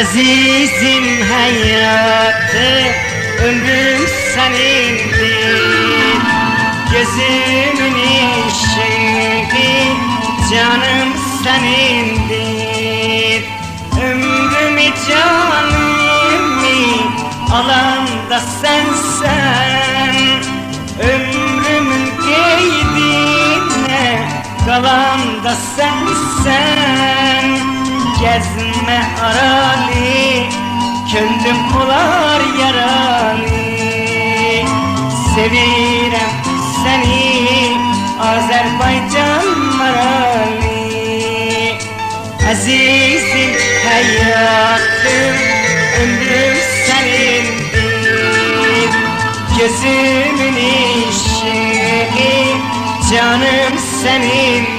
Azizim hayatı, ömrüm senindir. Gözümün işi, canım senindir. Ömrümü canımı alan da sensen. Ömrümün geydine kalan da sensen. Gezme aralı, könlüm olar yaralı. Sevirem seni, Azerbaycan maralı. Azizim hayatım, ömrüm senindir. Gözümün işi, canım senindir.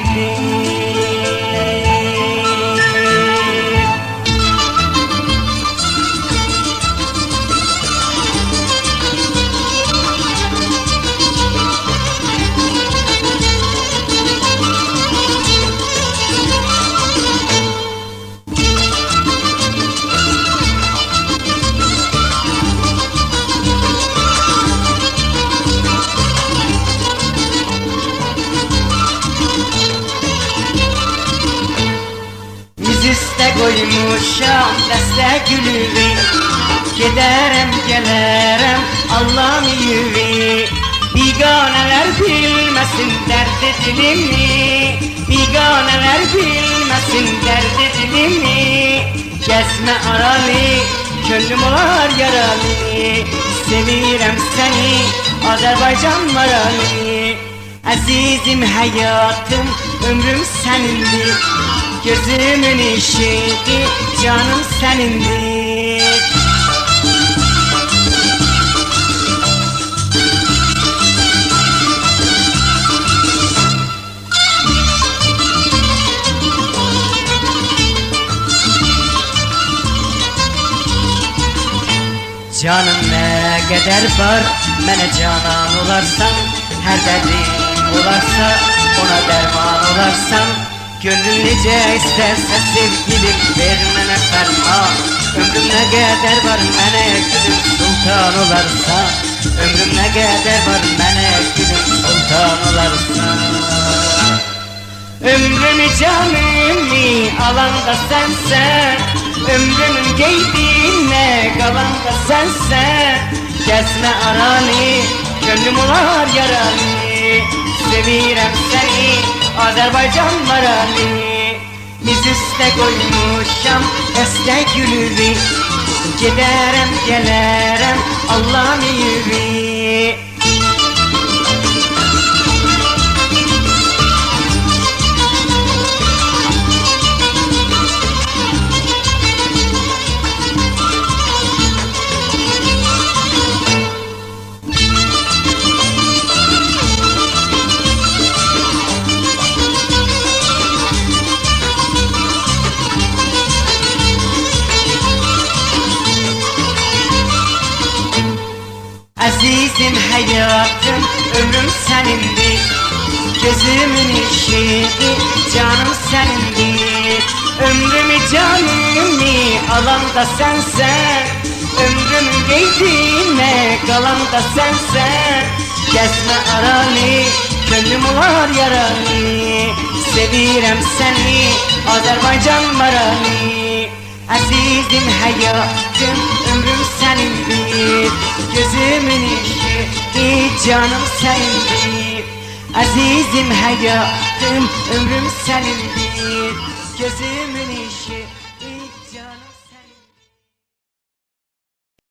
Üste koymuşam dəstə gülüvi. Gedərəm gələrəm Allah'ım yüvi. Biganələr bilməsin dərdi dilimi. Biganələr bilməsin dərdi dilimi. Gəzmə aralı, könlüm olar yaralı. Sevirəm səni, Azərbaycan maralı. Azizim hayatım, ömrüm senindir. Gözümün işi, canım senindir. Canım ne kadar var, mənə canan olarsan. Her derdim olarsa, ona derman olarsan. Gönlüm necə istərsə sevgilim, ver mənə fərman. Ömrüm nə qədər var mənə gülüm, sultan olarsan. Ömrüm nə qədər var mənə gülüm, sultan olarsan. Ömrümü canımı alan da sensen. Ömrümün geydinə qalan da sensen. Gəzmə aralı, gönlüm olar yaralı. Sevirəm səni, Azerbaycan maralı. Biz üste koymuşam dəstə gülüvi. Gedərəm gələrəm Allah'ım yüvi. Azizim hayatım, ömrüm senindir. Gözümün işi, canım senindir. Ömrümü canımı alan da sensen. Ömrümün geydine kalan da sensen. Gezme aralı, gönlüm olar yaralı. Sevirəm səni, Azerbaycan maralı. Azizim hayatım, ömrüm senindir. Gözümün işi, canım senindir. Azizim hayatım, ömrüm senindir. Gözümün işi,